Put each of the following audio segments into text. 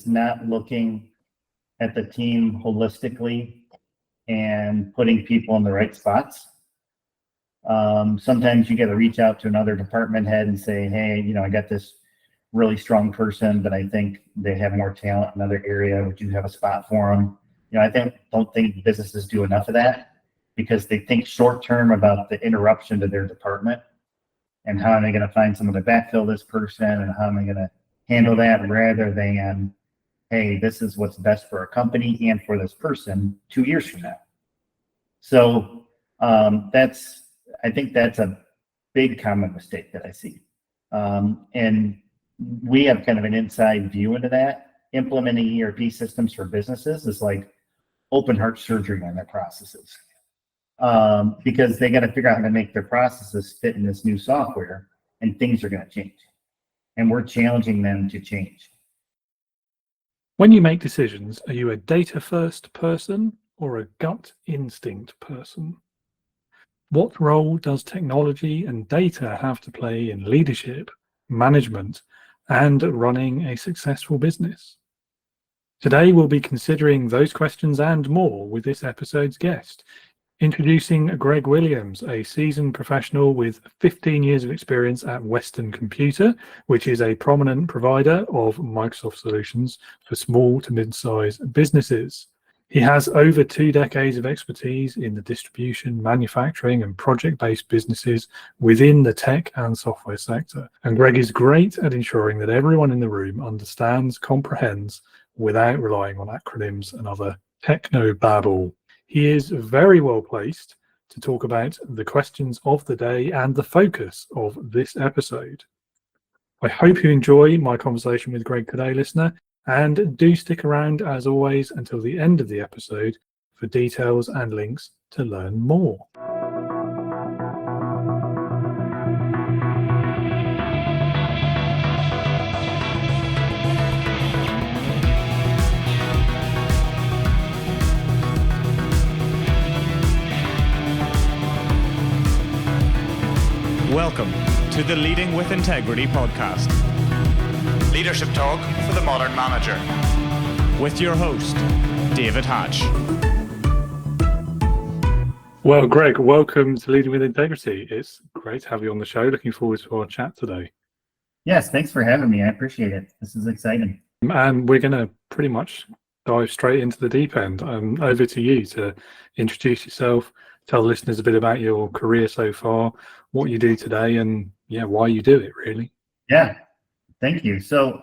not looking at the team holistically and putting people in the right spots. Sometimes you got to reach out to another department head and say, hey, I got this really strong person, but I think they have more talent in another area. Would you have a spot for them? I don't think businesses do enough of that because they think short term about the interruption to their department and how am I going to find someone to backfill this person and how am I going to handle that, rather than, hey, this is what's best for our company and for this person 2 years from now. So I think that's a big common mistake that I see. And we have kind of an inside view into that. Implementing ERP systems for businesses is like open heart surgery on their processes, because they got to figure out how to make their processes fit in this new software, and things are going to change. And we're challenging them to change. When you make decisions, are you a data-first person or a gut instinct person? What role does technology and data have to play in leadership, management, and running a successful business? Today, we'll be considering those questions and more with this episode's guest. Introducing Greg Williams, a seasoned professional with 15 years of experience at Western Computer, which is a prominent provider of Microsoft solutions for small to mid-sized businesses. He has over 2 decades of expertise in the distribution, manufacturing, and project-based businesses within the tech and software sector. And Greg is great at ensuring that everyone in the room understands, comprehends, without relying on acronyms and other techno-babble. He is very well placed to talk about the questions of the day and the focus of this episode. I hope you enjoy my conversation with Greg today, listener, and do stick around as always until the end of the episode for details and links to learn more. Welcome to the Leading with Integrity podcast. Leadership talk for the modern manager. With your host, David Hatch. Well, Greg, welcome to Leading with Integrity. It's great to have you on the show. Looking forward to our chat today. Yes, thanks for having me. I appreciate it. This is exciting. And we're going to pretty much dive straight into the deep end. Over to you to introduce yourself, tell the listeners a bit about your career so far, what you do today, and why you do it, really. Yeah, thank you. So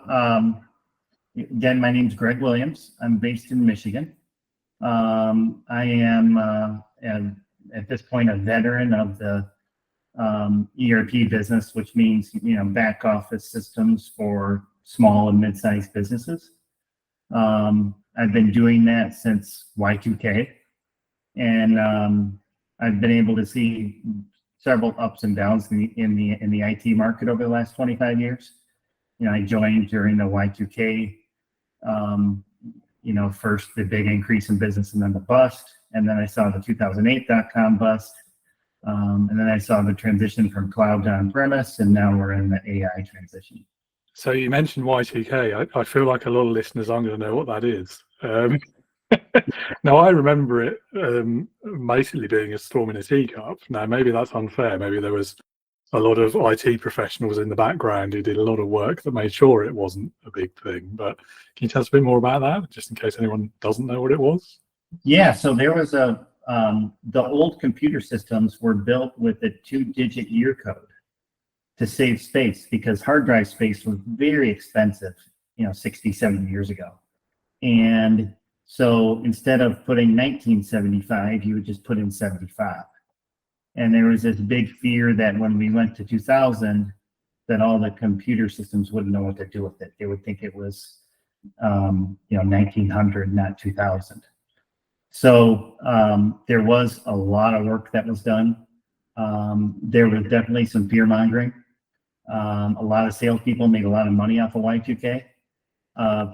again, my name is Greg Williams. I'm based in Michigan. I am at this point a veteran of the ERP business, which means back office systems for small and mid-sized businesses. I've been doing that since Y2K, and I've been able to see several ups and downs in the IT market over the last 25 years. I joined during the Y2K, first the big increase in business and then the bust, and then I saw the 2008 .com bust, and then I saw the transition from cloud to on-premise, and now we're in the AI transition. So you mentioned Y2K. I feel like a lot of listeners aren't going to know what that is. Now, I remember it basically being a storm in a teacup. Now, maybe that's unfair. Maybe there was a lot of IT professionals in the background who did a lot of work that made sure it wasn't a big thing. But can you tell us a bit more about that, just in case anyone doesn't know what it was? Yeah, so there was the old computer systems were built with a 2-digit year code to save space, because hard drive space was very expensive, 60, 70 years ago. And so instead of putting 1975, you would just put in 75. And there was this big fear that when we went to 2000, that all the computer systems wouldn't know what to do with it. They would think it was, 1900, not 2000. So there was a lot of work that was done. There was definitely some fear mongering. A lot of salespeople made a lot of money off of Y2K,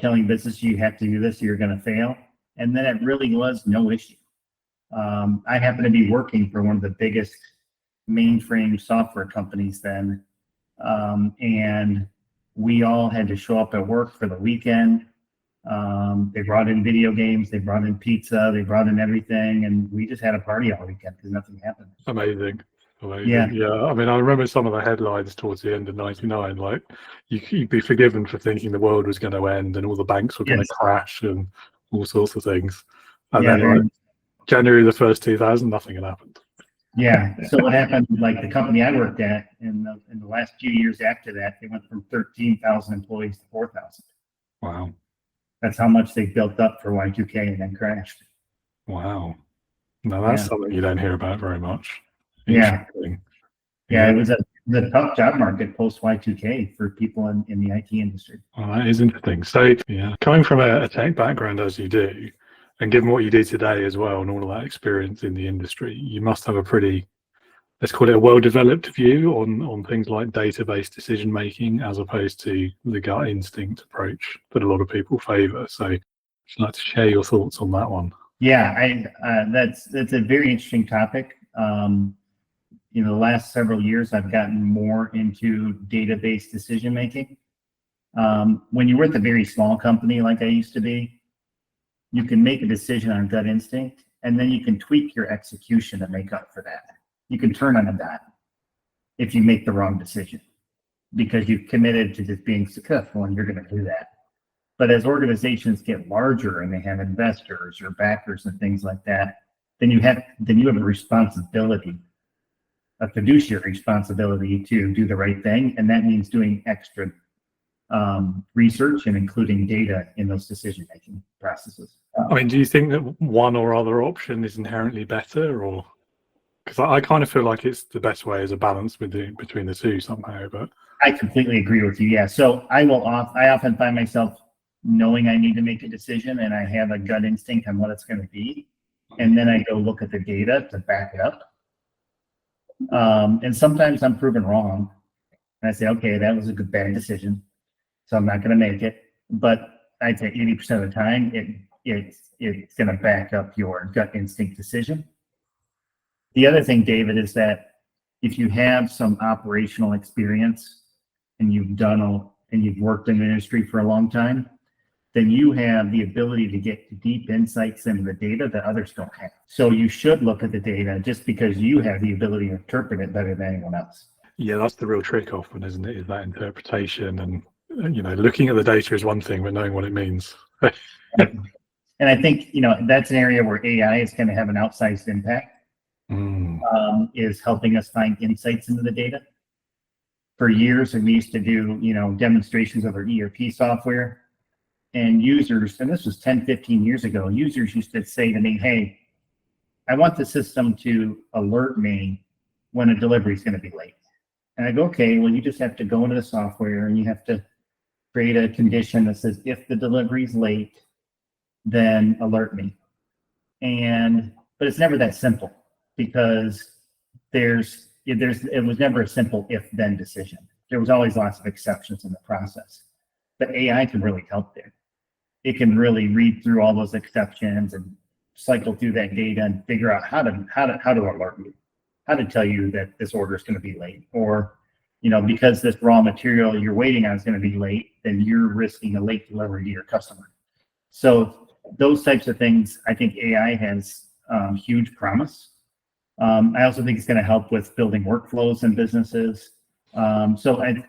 telling business you have to do this or you're going to fail. And then it really was no issue. I happened to be working for one of the biggest mainframe software companies then, and we all had to show up at work for the weekend. They brought in video games, they brought in pizza, they brought in everything, and we just had a party all weekend because nothing happened. Amazing. Yeah. I mean, I remember some of the headlines towards the end of '99. Like, you'd be forgiven for thinking the world was going to end and all the banks were going to crash and all sorts of things. And then, like, January the 1st, 2000, nothing had happened. Yeah. So what happened? Like the company I worked at, in the last few years after that, they went from 13,000 employees to 4,000. Wow. That's how much they built up for Y2K and then crashed. Wow. No, that's something you don't hear about very much. Yeah. Yeah, it was the tough job market post Y2K for people in the IT industry. Well, that is interesting. So, coming from a tech background as you do, and given what you do today as well, and all of that experience in the industry, you must have a pretty, let's call it a well-developed view on things like database decision making, as opposed to the gut instinct approach that a lot of people favor. So, would you like to share your thoughts on that one? Yeah, that's a very interesting topic. The last several years, I've gotten more into database decision making. When you're with a very small company like I used to be, you can make a decision on gut instinct, and then you can tweak your execution to make up for that. You can turn on a dime if you make the wrong decision because you've committed to just being successful and you're going to do that. But as organizations get larger and they have investors or backers and things like that, then you have a responsibility, a fiduciary responsibility to do the right thing, and that means doing extra research and including data in those decision-making processes. I mean, do you think that one or other option is inherently better, or because I kind of feel like it's the best way as a balance between the two somehow? But I completely agree with you. Yeah, so I often find myself knowing I need to make a decision, and I have a gut instinct on what it's going to be, and then I go look at the data to back it up. And sometimes I'm proven wrong, and I say, okay, that was a bad decision, so I'm not going to make it. But I'd say 80% of the time, it's going to back up your gut instinct decision. The other thing, David, is that if you have some operational experience and you've worked in the industry for a long time, then you have the ability to get deep insights into the data that others don't have. So you should look at the data just because you have the ability to interpret it better than anyone else. Yeah, that's the real trick often, isn't it? Is that interpretation, and looking at the data is one thing, but knowing what it means. And I think that's an area where AI is going to have an outsized impact. Is helping us find insights into the data. For years, we used to do demonstrations of our ERP software. And users, and this was 10, 15 years ago, users used to say to me, hey, I want the system to alert me when a delivery is going to be late. And I go, okay, well, you just have to go into the software and you have to create a condition that says, if the delivery is late, then alert me. But it's never that simple because it was never a simple if-then decision. There was always lots of exceptions in the process. But AI can really help there. It can really read through all those exceptions and cycle through that data and figure out how to alert you, how to tell you that this order is going to be late, or because this raw material you're waiting on is going to be late, then you're risking a late delivery to your customer. So those types of things, I think AI has huge promise. I also think it's going to help with building workflows in businesses. So I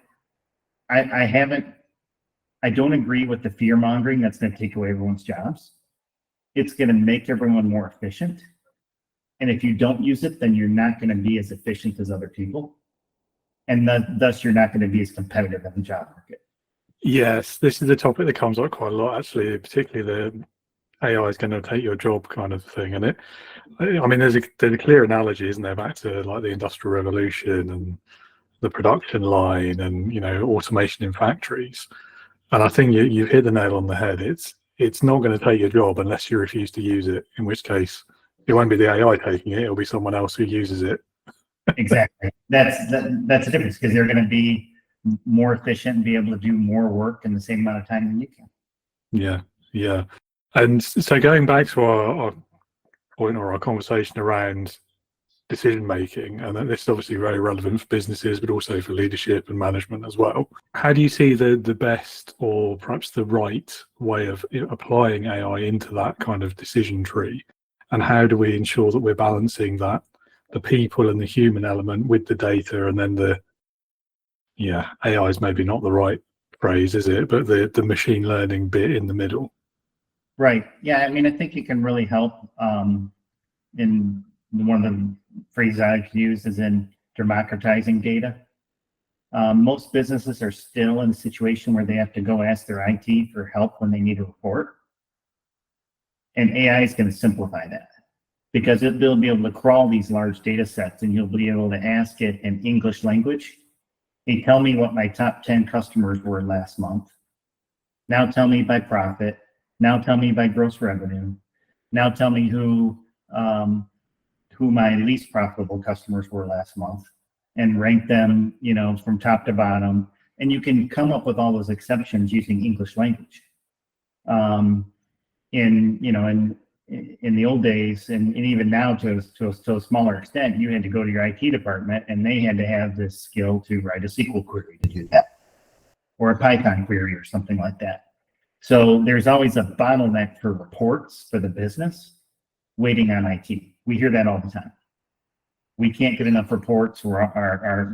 don't agree with the fear mongering that's going to take away everyone's jobs. It's going to make everyone more efficient. And if you don't use it, then you're not going to be as efficient as other people. And thus you're not going to be as competitive in the job market. Yes, this is a topic that comes up quite a lot, actually, particularly the AI is going to take your job kind of thing. And there's a clear analogy, isn't there, back to like the Industrial Revolution and the production line and, automation in factories. And I think you hit the nail on the head. It's not going to take your job unless you refuse to use it, in which case it won't be the AI taking it, it'll be someone else who uses it. Exactly. That's the difference, because they're going to be more efficient and be able to do more work in the same amount of time than you can. Yeah. And so going back to our point or our conversation around decision making, and this is obviously very relevant for businesses, but also for leadership and management as well. How do you see the best, or perhaps the right way of applying AI into that kind of decision tree? And how do we ensure that we're balancing that, the people and the human element with the data, and then AI is maybe not the right phrase, is it? But the machine learning bit in the middle. Right. Yeah. I mean, I think it can really help. In one of the phrases I've used is in democratizing data. Most businesses are still in a situation where they have to go ask their IT for help when they need a report. And AI is going to simplify that, because they'll be able to crawl these large data sets, and you'll be able to ask it in English language. Hey, tell me what my top 10 customers were last month. Now tell me by profit. Now tell me by gross revenue. Now tell me who my least profitable customers were last month, and rank them, from top to bottom. And you can come up with all those exceptions using English language. In the old days, and even now to a smaller extent, you had to go to your IT department, and they had to have this skill to write a SQL query to do that, or a Python query or something like that. So there's always a bottleneck for reports for the business waiting on IT. We hear that all the time. We can't get enough reports from our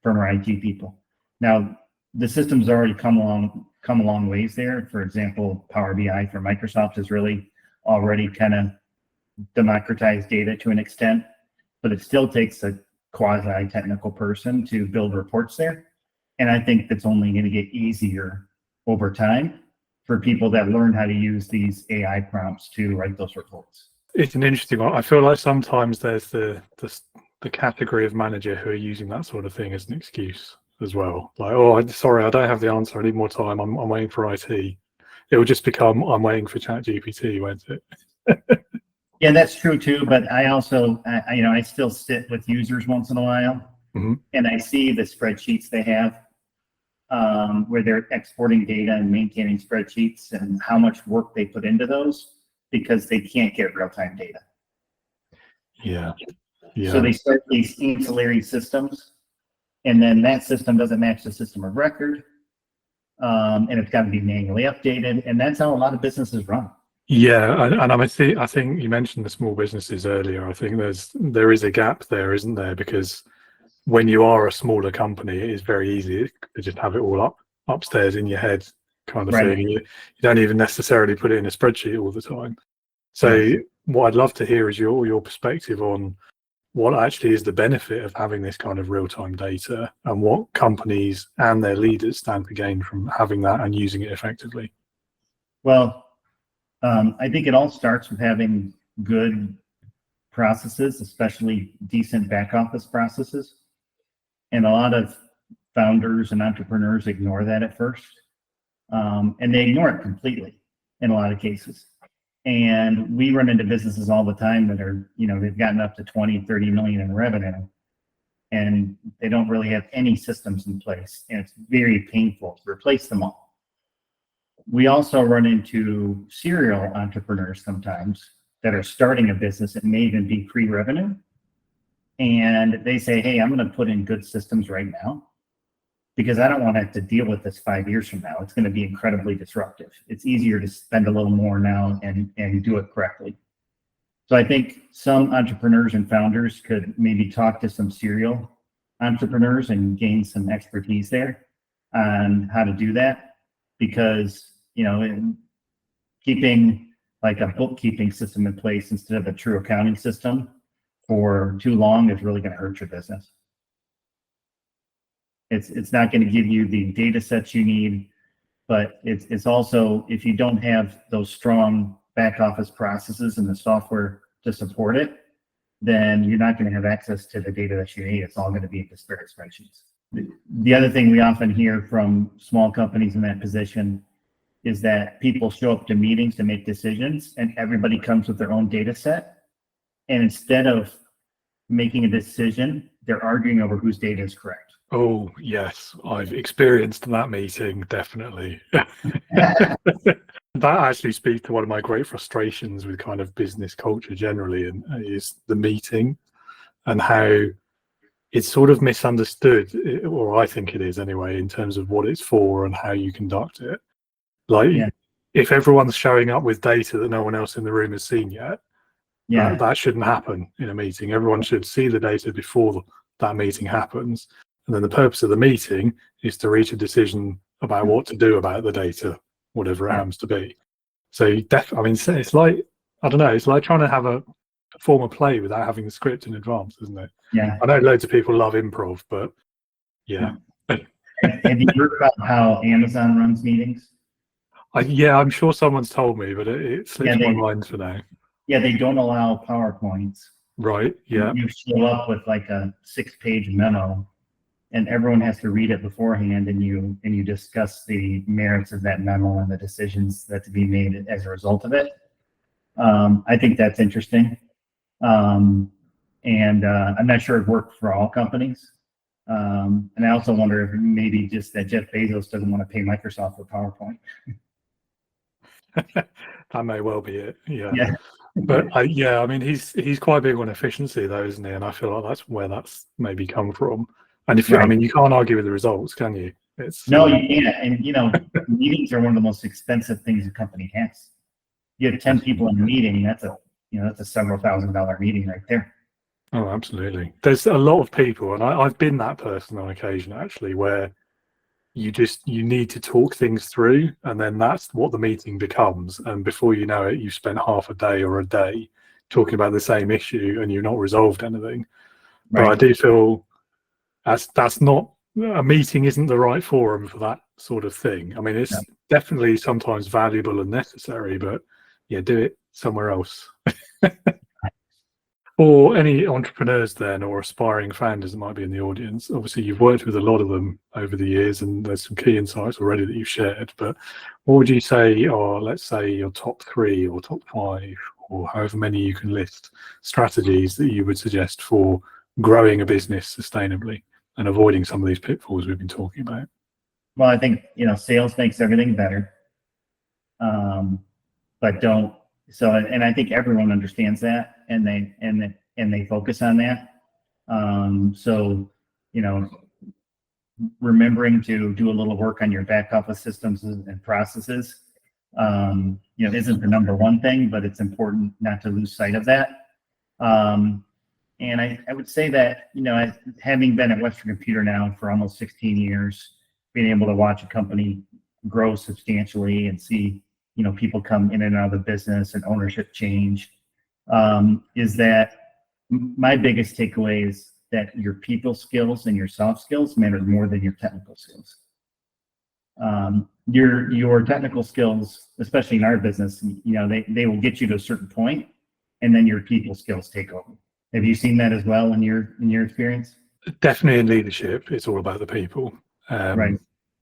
IT people. Now, the system's already come a long ways there. For example, Power BI for Microsoft has really already kind of democratized data to an extent, but it still takes a quasi-technical person to build reports there. And I think that's only going to get easier over time for people that learn how to use these AI prompts to write those reports. It's an interesting one. I feel like sometimes there's the category of manager who are using that sort of thing as an excuse as well. Like, oh, sorry, I don't have the answer. I need more time. I'm waiting for IT. It will just become, I'm waiting for ChatGPT, won't it? Yeah, that's true too. But I also, I still sit with users once in a while, and I see the spreadsheets they have, where they're exporting data and maintaining spreadsheets, and how much work they put into those, because they can't get real-time data. Yeah. So they start these ancillary systems, and then that system doesn't match the system of record, and it's got to be manually updated, and that's how a lot of businesses run. Yeah, and I think you mentioned the small businesses earlier. I think there is a gap there, isn't there? Because when you are a smaller company, it is very easy to just have it all upstairs in your head, kind of thing. You don't even necessarily put it in a spreadsheet all the time. So what I'd love to hear is your perspective on what actually is the benefit of having this kind of real-time data, and what companies and their leaders stand to gain from having that and using it effectively. Well, I think it all starts with having good processes, especially decent back office processes. And a lot of founders and entrepreneurs ignore that at first. And they ignore it completely in a lot of cases. And we run into businesses all the time that are, they've gotten up to 20, 30 million in revenue, and they don't really have any systems in place. And it's very painful to replace them all. We also run into serial entrepreneurs sometimes that are starting a business that may even be pre-revenue. And they say, hey, I'm going to put in good systems right now, because I don't want to have to deal with this 5 years from now. It's going to be incredibly disruptive. It's easier to spend a little more now and do it correctly. So I think some entrepreneurs and founders could maybe talk to some serial entrepreneurs and gain some expertise there on how to do that, because keeping like a bookkeeping system in place instead of a true accounting system for too long is really going to hurt your business. It's not going to give you the data sets you need, but it's also, if you don't have those strong back office processes and the software to support it, then you're not going to have access to the data that you need. It's all going to be disparate spreadsheets. The other thing we often hear from small companies in that position is that people show up to meetings to make decisions, and everybody comes with their own data set. And instead of making a decision, they're arguing over whose data is correct. Oh, yes. I've experienced that meeting, definitely. That actually speaks to one of my great frustrations with kind of business culture generally, and is the meeting. and how it's sort of misunderstood, or I think it is anyway, in terms of what it's for and how you conduct it. Like, if everyone's showing up with data that no one else in the room has seen yet, that shouldn't happen in a meeting. Everyone should see the data before that meeting happens. And then the purpose of the meeting is to reach a decision about what to do about the data, whatever it happens to be. So I mean, it's like, I don't know, it's like trying to have a form of play without having the script in advance, isn't it? Yeah. I know loads of people love improv, but yeah. Have you heard about how Amazon runs meetings? I'm sure someone's told me, but it slips my mind for now. Yeah, they don't allow PowerPoints. Right, yeah. You show up with like a 6-page memo, and everyone has to read it beforehand, and you discuss the merits of that memo and the decisions that to be made as a result of it. I think that's interesting. And I'm not sure it worked for all companies. And I also wonder if maybe just that Jeff Bezos doesn't want to pay Microsoft for PowerPoint. That may well be it. Yeah. But I mean, he's quite big on efficiency, though, isn't he? And I feel like that's where that's maybe come from. And I mean, you can't argue with the results, can you? No, you can't. And meetings are one of the most expensive things a company has. You have 10 people in a meeting, that's a several $1,000 meeting right there. Oh, absolutely. There's a lot of people, and I've been that person on occasion, actually, where you need to talk things through, and then that's what the meeting becomes. And before you know it, you've spent half a day or a day talking about the same issue, and you've not resolved anything. Right. But I do feel that's not, a meeting isn't the right forum for that sort of thing. I mean, it's definitely sometimes valuable and necessary, but do it somewhere else. Or any entrepreneurs then, or aspiring founders that might be in the audience. Obviously, you've worked with a lot of them over the years, and there's some key insights already that you've shared. But what would you say are, let's say, your top 3 or top 5, or however many you can list, strategies that you would suggest for growing a business sustainably and avoiding some of these pitfalls we've been talking about? Well, I think sales makes everything better, but don't. So, and I think everyone understands that, and they focus on that. So, remembering to do a little work on your back office systems and processes, isn't the number one thing, but it's important not to lose sight of that. And I would say that, having been at Western Computer now for almost 16 years, being able to watch a company grow substantially and see people come in and out of the business and ownership change, is that my biggest takeaway is that your people skills and your soft skills matter more than your technical skills. Your technical skills, especially in our business, they will get you to a certain point, and then your people skills take over. Have you seen that as well in your experience? Definitely in leadership, it's all about the people. Right.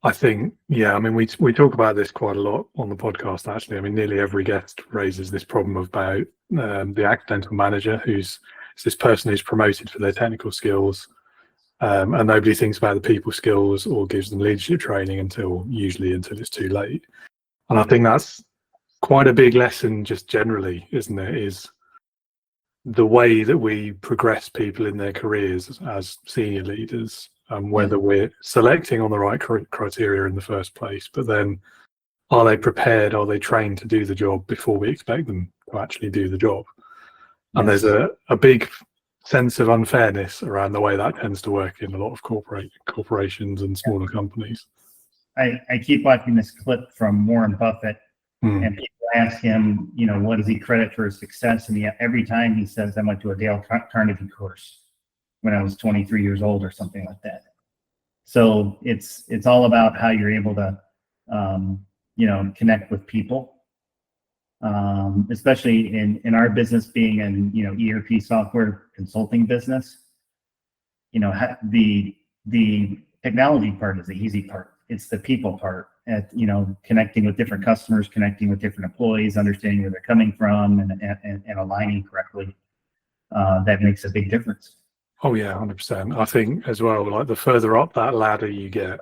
I think, I mean, we talk about this quite a lot on the podcast, actually. I mean, nearly every guest raises this problem about the accidental manager, who's this person who's promoted for their technical skills, and nobody thinks about the people skills or gives them leadership training until it's too late. And I think that's quite a big lesson just generally, isn't it, is the way that we progress people in their careers as senior leaders. Whether we're selecting on the right criteria in the first place, but then are they prepared, are they trained to do the job before we expect them to actually do the job? And there's a big sense of unfairness around the way that tends to work in a lot of corporations and smaller companies. I keep watching this clip from Warren Buffett, and people ask him, what does he credit for his success? And every time he says, I went to a Dale Carnegie course when I was 23 years old or something like that. So it's all about how you're able to, connect with people, especially in our business being an, ERP software consulting business. The technology part is the easy part. It's the people part, connecting with different customers, connecting with different employees, understanding where they're coming from, and aligning correctly. That makes a big difference. Oh yeah, 100%. I think as well, like the further up that ladder you get,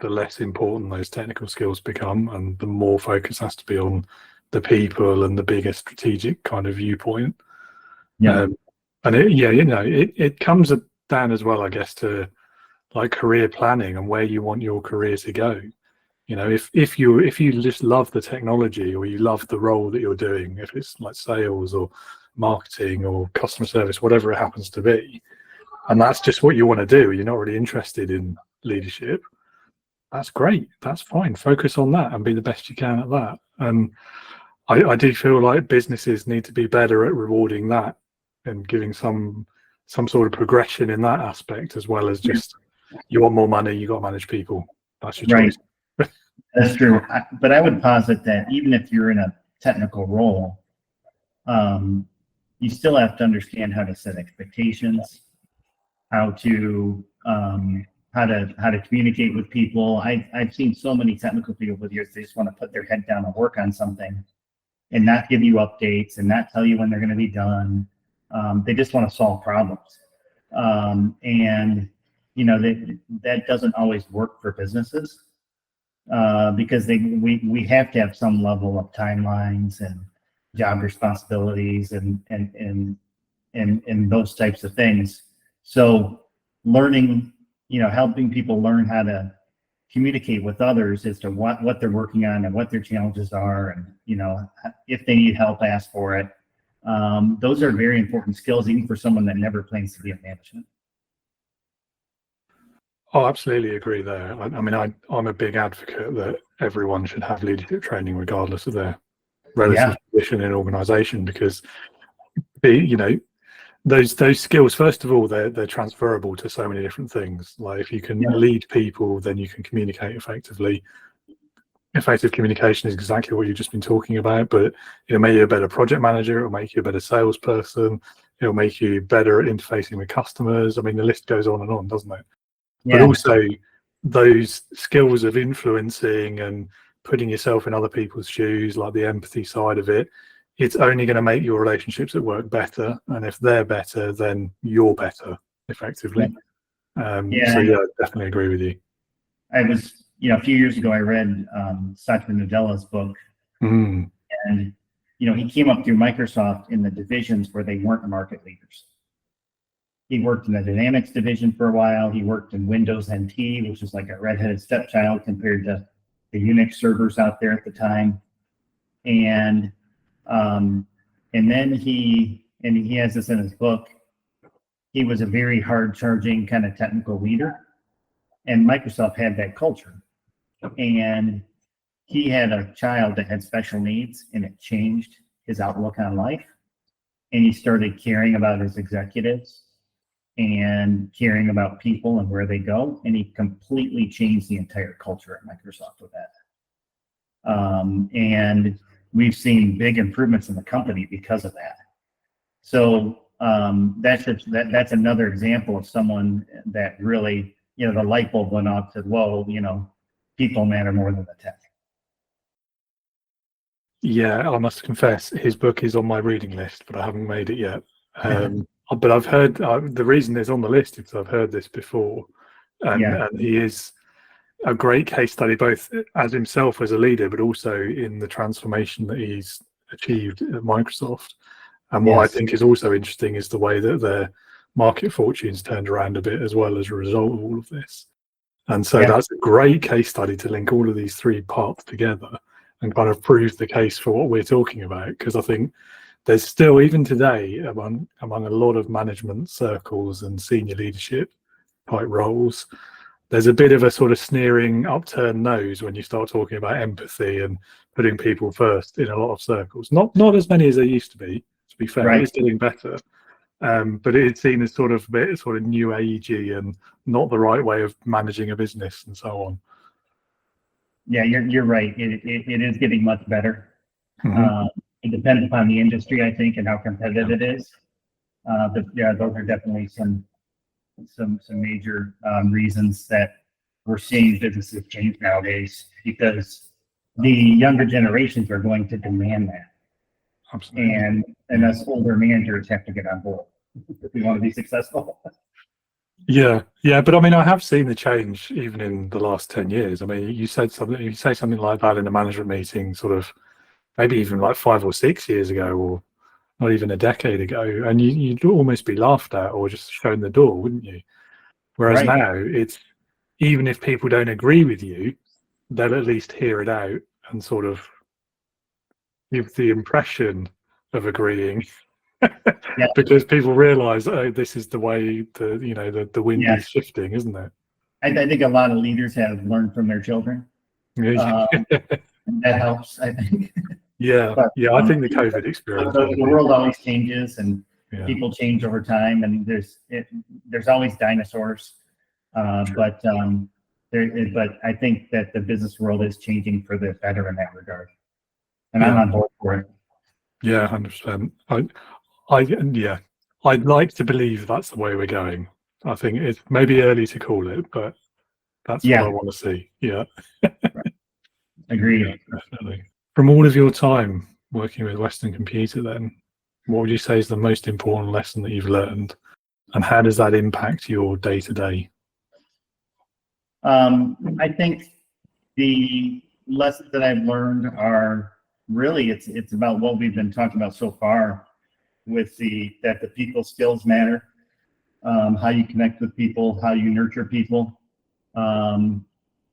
the less important those technical skills become, and the more focus has to be on the people and the bigger strategic kind of viewpoint. Yeah. And it comes down as well, I guess, to like career planning and where you want your career to go. If you just love the technology, or you love the role that you're doing, if it's like sales or marketing or customer service, whatever it happens to be, and that's just what you want to do, you're not really interested in leadership, that's great. That's fine. Focus on that and be the best you can at that. And I do feel like businesses need to be better at rewarding that and giving some sort of progression in that aspect, as well as just, you want more money, you got to manage people. That's your choice. That's true. But I would posit that even if you're in a technical role, you still have to understand how to set expectations, how to communicate with people. I've seen so many technical people over the years, they just want to put their head down and work on something and not give you updates and not tell you when they're going to be done. They just want to solve problems. And that doesn't always work for businesses, because we have to have some level of timelines and job responsibilities and those types of things. So learning, helping people learn how to communicate with others as to what they're working on and what their challenges are, and if they need help, ask for it. Those are very important skills, even for someone that never plans to be in management. Oh, absolutely agree there. I mean, I'm a big advocate that everyone should have leadership training regardless of their relative position in an organization, because those skills, first of all, they're transferable to so many different things. Like if you can lead people, then you can communicate effectively. Effective communication is exactly what you've just been talking about, but it'll make you a better project manager, it'll make you a better salesperson, it'll make you better at interfacing with customers. I mean, the list goes on, doesn't it? But also those skills of influencing and putting yourself in other people's shoes, like the empathy side of it, it's only going to make your relationships at work better. And if they're better, then you're better, effectively. So I definitely agree with you. I was, a few years ago, I read Satya Nadella's book, and he came up through Microsoft in the divisions where they weren't market leaders. He worked in the Dynamics division for a while. He worked in Windows NT, which is like a redheaded stepchild compared to the Unix servers out there at the time. And then he has this in his book. He was a very hard-charging kind of technical leader, and Microsoft had that culture. And he had a child that had special needs, and it changed his outlook on life. And he started caring about his executives and caring about people and where they go. And he completely changed the entire culture at Microsoft with that. And we've seen big improvements in the company because of that. So that's another example of someone that really, the light bulb went off, said, whoa, people matter more than the tech. Yeah, I must confess, his book is on my reading list, but I haven't made it yet. But I've heard, the reason it's on the list is I've heard this before. And he is a great case study, both as himself as a leader, but also in the transformation that he's achieved at Microsoft. And what I think is also interesting is the way that their market fortunes turned around a bit as well as a result of all of this. And so that's a great case study to link all of these three parts together and kind of prove the case for what we're talking about. Because I think there's still, even today, among a lot of management circles and senior leadership type roles, there's a bit of a sort of sneering upturned nose when you start talking about empathy and putting people first in a lot of circles. Not as many as there used to be fair. It's getting better. But it's seen as sort of a bit sort of new agey and not the right way of managing a business and so on. Yeah, you're right. It is getting much better. It depends upon the industry, I think, and how competitive it is. But yeah, those are definitely some major reasons that we're seeing businesses change nowadays, because the younger generations are going to demand that. Absolutely. And us older managers have to get on board if we want to be successful. Yeah, but I mean, I have seen the change even in the last 10 years. I mean, you say something like that in a management meeting, sort of maybe even like 5 or 6 years ago, or not even a decade ago, and you'd almost be laughed at or just shown the door, wouldn't you? Whereas Right. now it's, even if people don't agree with you, they'll at least hear it out and sort of give the impression of agreeing. Yeah. Because people realize, oh, this is the way the wind Yeah. is shifting, isn't it? I think a lot of leaders have learned from their children. That helps, I think. Yeah, But, I think the COVID experience. The world always changes, and Yeah. people change over time, and there's always dinosaurs. But I think that the business world is changing for the better in that regard, and I'm on board for it. Yeah, 100%. I'd like to believe that's the way we're going. I think it's maybe early to call it, but that's what I want to see. Yeah. Agreed. Yeah, definitely. From all of your time working with Western Computer, then, what would you say is the most important lesson that you've learned, and how does that impact your day-to-day? I think the lessons that I've learned are really it's about what we've been talking about so far, with that the people skills matter, how you connect with people, how you nurture people,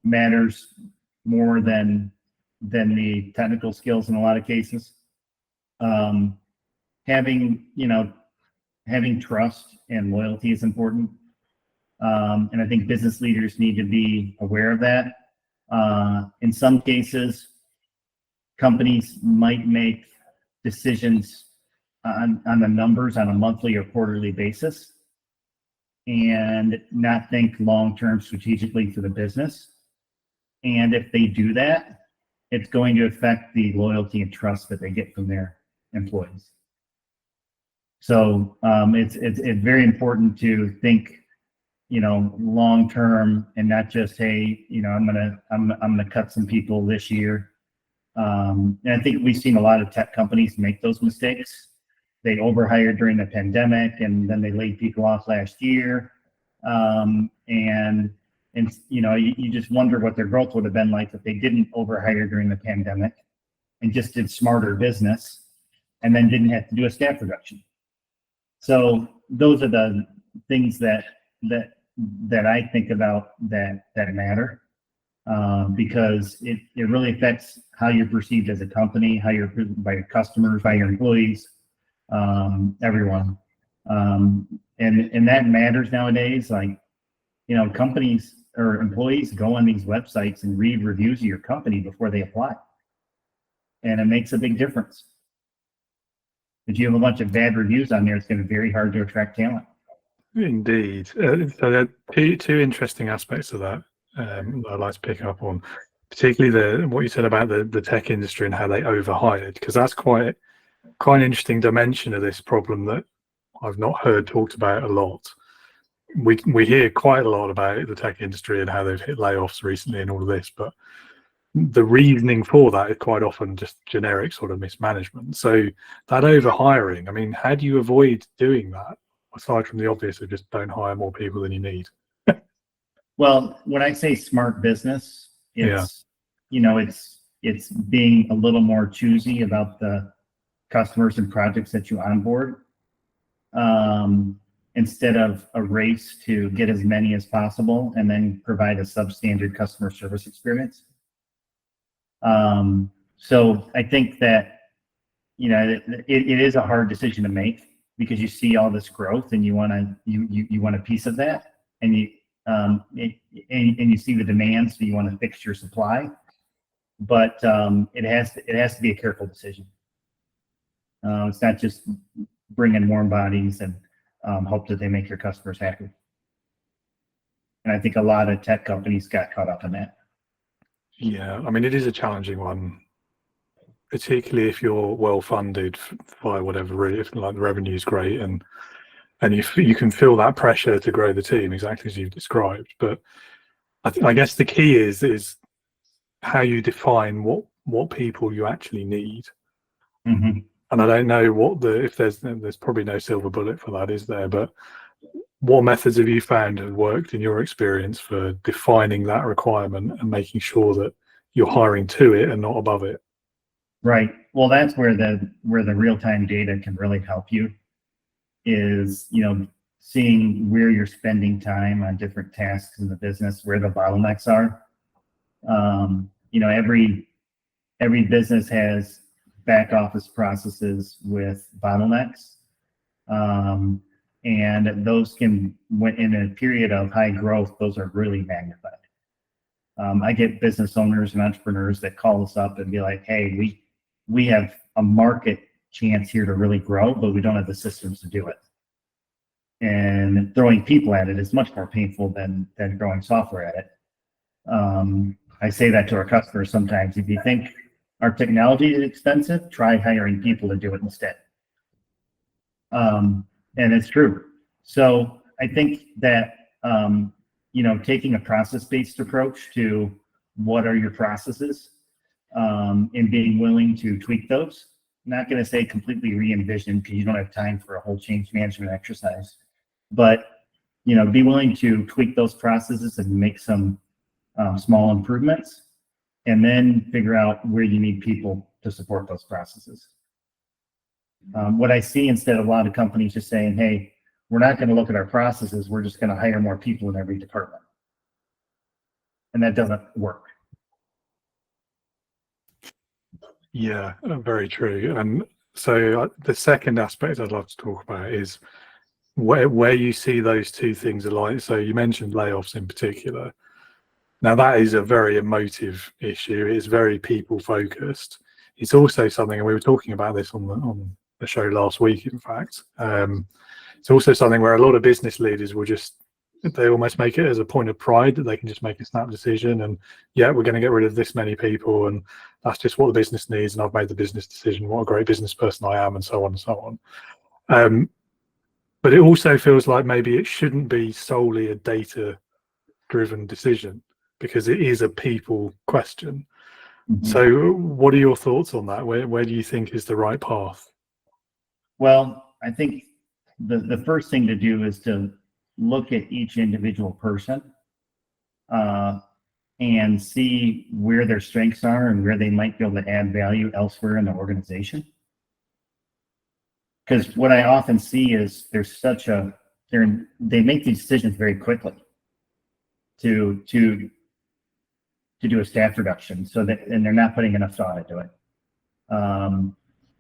matters more than the technical skills in a lot of cases. Having trust and loyalty is important. And I think business leaders need to be aware of that. In some cases, companies might make decisions on the numbers on a monthly or quarterly basis and not think long-term strategically for the business. And if they do that, it's going to affect the loyalty and trust that they get from their employees. So it's very important to think, long term, and not just, hey, I'm gonna cut some people this year. And I think we've seen a lot of tech companies make those mistakes. They overhired during the pandemic, and then they laid people off last year. And you just wonder what their growth would have been like if they didn't overhire during the pandemic and just did smarter business, and then didn't have to do a staff reduction. So those are the things that I think about that matter, because it really affects how you're perceived as a company, how you're by your customers, by your employees, everyone. And that matters nowadays. Like, companies or employees go on these websites and read reviews of your company before they apply. And it makes a big difference. If you have a bunch of bad reviews on there, it's going to be very hard to attract talent. Indeed. So there are two interesting aspects of that I'd like to pick up on, particularly what you said about the tech industry and how they overhired, because that's quite an interesting dimension of this problem that I've not heard talked about a lot. We hear quite a lot about the tech industry and how they've hit layoffs recently and all of this, but the reasoning for that is quite often just generic sort of mismanagement. So that overhiring, I mean, how do you avoid doing that, aside from the obvious of just don't hire more people than you need? Well, when I say smart business, it's it's being a little more choosy about the customers and projects that you onboard, instead of a race to get as many as possible and then provide a substandard customer service experience. So I think that it is a hard decision to make, because you see all this growth and you want a piece of that, and you see the demand, so you want to fix your supply, but it has to be a careful decision. It's not just bring in warm bodies and hope that they make your customers happy. And I think a lot of tech companies got caught up in that. Yeah, I mean, it is a challenging one, particularly if you're well funded by whatever route, if like the revenue is great and you can feel that pressure to grow the team exactly as you've described. But I guess the key is how you define what people you actually need. Mm-hmm. And I don't know if there's probably no silver bullet for that, is there? But what methods have you found have worked in your experience for defining that requirement and making sure that you're hiring to it and not above it? Right. Well, that's where the real-time data can really help you is, seeing where you're spending time on different tasks in the business, where the bottlenecks are. Every business has back office processes with bottlenecks. And those can, when in a period of high growth, those are really magnified. I get business owners and entrepreneurs that call us up and be like, hey, we have a market chance here to really grow, but we don't have the systems to do it. And throwing people at it is much more painful than throwing software at it. I say that to our customers sometimes. If you think our technology is expensive, try hiring people to do it instead. And it's true. So I think that, taking a process-based approach to what are your processes, and being willing to tweak those. I'm not going to say completely re-envision because you don't have time for a whole change management exercise, but be willing to tweak those processes and make some small improvements, and then figure out where you need people to support those processes. What I see instead of a lot of companies just saying, hey, we're not going to look at our processes, we're just going to hire more people in every department. And that doesn't work. Yeah, very true. And so the second aspect I'd love to talk about is where you see those two things alike. So you mentioned layoffs in particular. Now that is a very emotive issue. It's very people focused. It's also something, and we were talking about this on the show last week, in fact. It's also something where a lot of business leaders will they almost make it as a point of pride that they can just make a snap decision and, yeah, we're going to get rid of this many people and that's just what the business needs and I've made the business decision, what a great business person I am, and so on and so on. But it also feels like maybe it shouldn't be solely a data-driven decision because it is a people question. Mm-hmm. So what are your thoughts on that? Where do you think is the right path? Well, I think the first thing to do is to look at each individual person and see where their strengths are and where they might be able to add value elsewhere in the organization. Because what I often see is they make these decisions very quickly to do a staff reduction, and they're not putting enough thought into it. A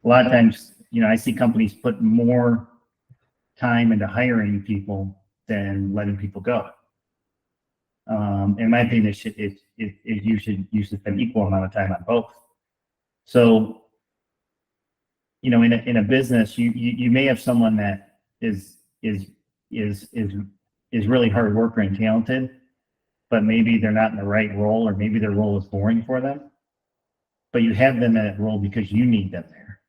lot of times, I see companies put more time into hiring people than letting people go. In my opinion, you should spend equal amount of time on both. So, in a business, you may have someone that is really hard worker and talented, but maybe they're not in the right role, or maybe their role is boring for them. But you have them in that role because you need them there.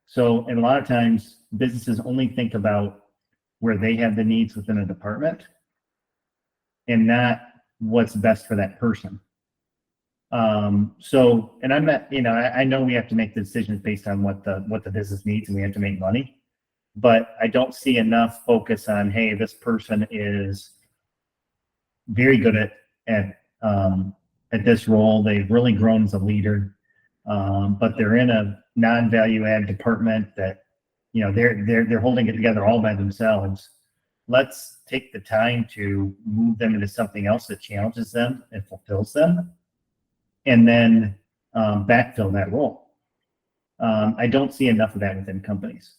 So, and a lot of times, businesses only think about where they have the needs within a department and not what's best for that person. So, and I'm not, I know we have to make the decisions based on what the business needs, and we have to make money, but I don't see enough focus on, hey, this person is very good at this role. They've really grown as a leader, but they're in a non-value add department that, they're holding it together all by themselves. Let's take the time to move them into something else that challenges them and fulfills them, and then backfill that role. I don't see enough of that within companies.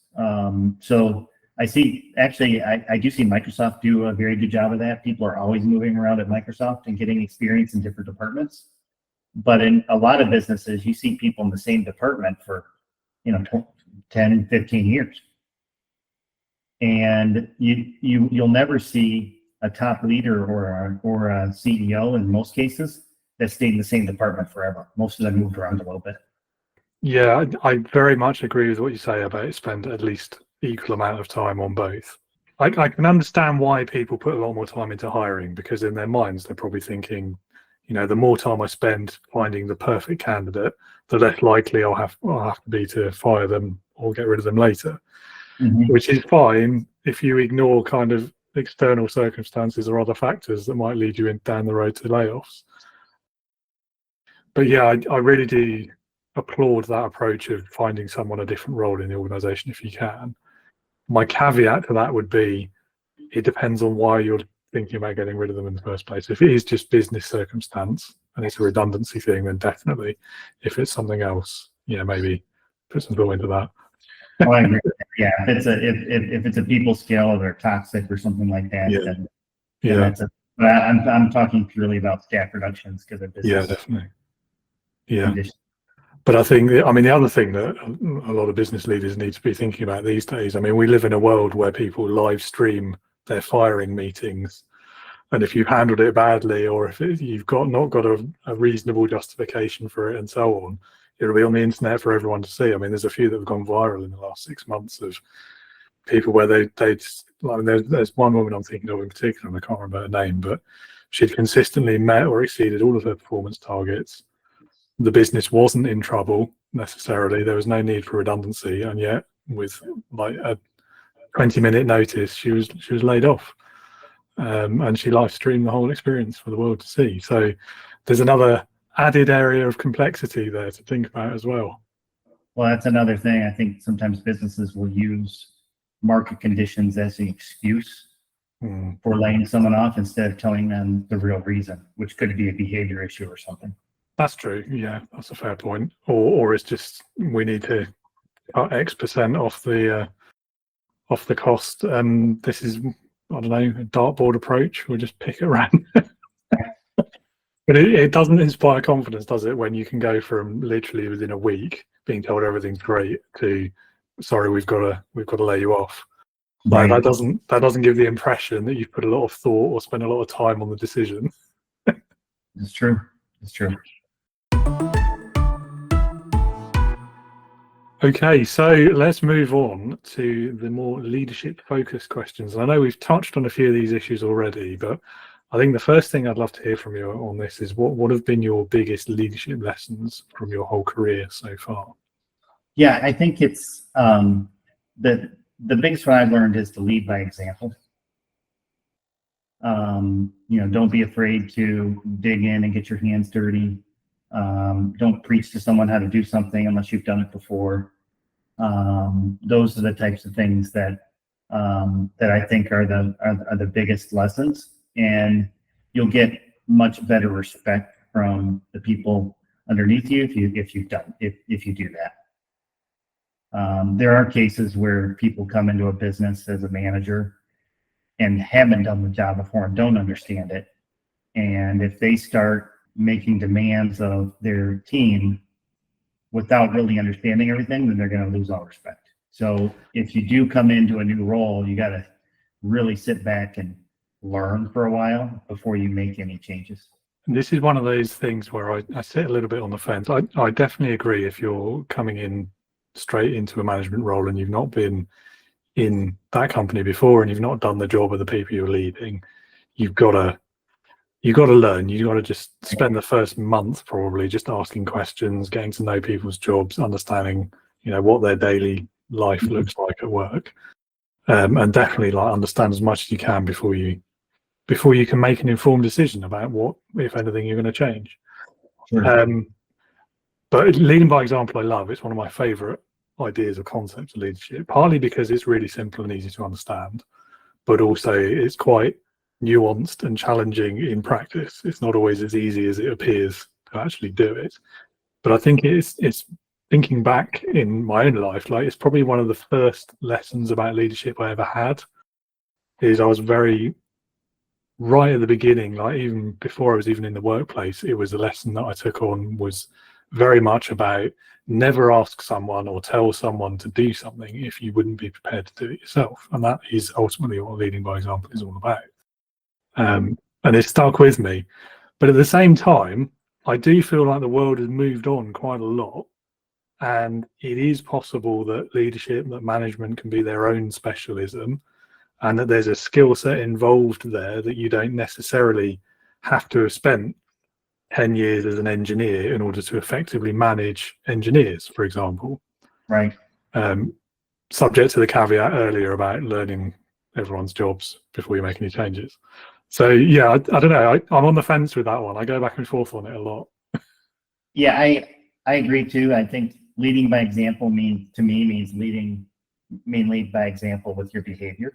So I see, actually, I do see Microsoft do a very good job of that. People are always moving around at Microsoft and getting experience in different departments. But in a lot of businesses, you see people in the same department for, 10, 15 years. And you'll never see a top leader or a CEO in most cases that stayed in the same department forever. Most of them moved around a little bit. Yeah, I very much agree with what you say about spend at least equal amount of time on both. I can understand why people put a lot more time into hiring, because in their minds they're probably thinking, the more time I spend finding the perfect candidate, the less likely I'll have to be to fire them or get rid of them later. Mm-hmm. Which is fine if you ignore kind of external circumstances or other factors that might lead you down the road to layoffs. But yeah, I really do applaud that approach of finding someone a different role in the organization if you can. My caveat to that would be, it depends on why you're thinking about getting rid of them in the first place. If it is just business circumstance and it's a redundancy thing, then definitely. If it's something else, maybe put some thought into that. Oh, I agree. Yeah, if it's a people skill or they're toxic or something like that, then that's a. But I'm talking purely about staff reductions because of business. Yeah, definitely. Yeah, conditions. but I think the other thing that a lot of business leaders need to be thinking about these days. I mean, we live in a world where people live stream their firing meetings, and if you've handled it badly, or if you've not got a reasonable justification for it, and so on, it'll be on the internet for everyone to see. I mean, there's a few that have gone viral in the last 6 months of people where there's one woman I'm thinking of in particular, and I can't remember her name, but she'd consistently met or exceeded all of her performance targets. The business wasn't in trouble necessarily. There was no need for redundancy, and yet with like a 20-minute notice, she was laid off, and she live streamed the whole experience for the world to see. So there's another added area of complexity there to think about as well. Well, that's another thing. I think sometimes businesses will use market conditions as an excuse for laying someone off instead of telling them the real reason, which could be a behavior issue or something. That's true. Yeah, that's a fair point. Or it's just we need to cut X% off the cost, and this is, I don't know, a dartboard approach. We'll just pick it around. But it doesn't inspire confidence, does it, when you can go from literally within a week being told everything's great to, sorry, we've got to lay you off. Right. That doesn't give the impression that you've put a lot of thought or spent a lot of time on the decision. It's true. It's true. Okay, so let's move on to the more leadership-focused questions. And I know we've touched on a few of these issues already, but I think the first thing I'd love to hear from you on this is what have been your biggest leadership lessons from your whole career so far? Yeah, I think it's the biggest one I've learned is to lead by example. Don't be afraid to dig in and get your hands dirty. Don't preach to someone how to do something unless you've done it before. Those are the types of things that I think are the biggest lessons, and you'll get much better respect from the people underneath you if you do that. There are cases where people come into a business as a manager and haven't done the job before and don't understand it, and if they start making demands of their team without really understanding everything, then they're going to lose all respect. So if you do come into a new role, you got to really sit back and learn for a while before you make any changes. This is one of those things where I sit a little bit on the fence. I definitely agree. If you're coming in straight into a management role and you've not been in that company before and you've not done the job of the people you're leading, you've got to learn. You've got to just spend the first month probably just asking questions, getting to know people's jobs, understanding what their daily life looks like at work, and definitely understand as much as you can before you can make an informed decision about what, if anything, you're going to change. Sure. But leading by example, I love. It's one of my favorite ideas or concepts of leadership, partly because it's really simple and easy to understand, but also it's quite nuanced and challenging in practice. It's not always as easy as it appears to actually do it. But I think it's thinking back in my own life, it's probably one of the first lessons about leadership I ever had. Is I was very right at the beginning, even before I was even in the workplace, it was a lesson that I took on, was very much about never ask someone or tell someone to do something if you wouldn't be prepared to do it yourself. And that is ultimately what leading by example is all about. And it stuck with me. But at the same time, I do feel like the world has moved on quite a lot. And it is possible that leadership, that management can be their own specialism, and that there's a skill set involved there that you don't necessarily have to have spent 10 years as an engineer in order to effectively manage engineers, for example. Right. Subject to the caveat earlier about learning everyone's jobs before you make any changes. So yeah, I don't know. I'm on the fence with that one. I go back and forth on it a lot. Yeah, I agree too. I think leading by example means lead by example with your behavior.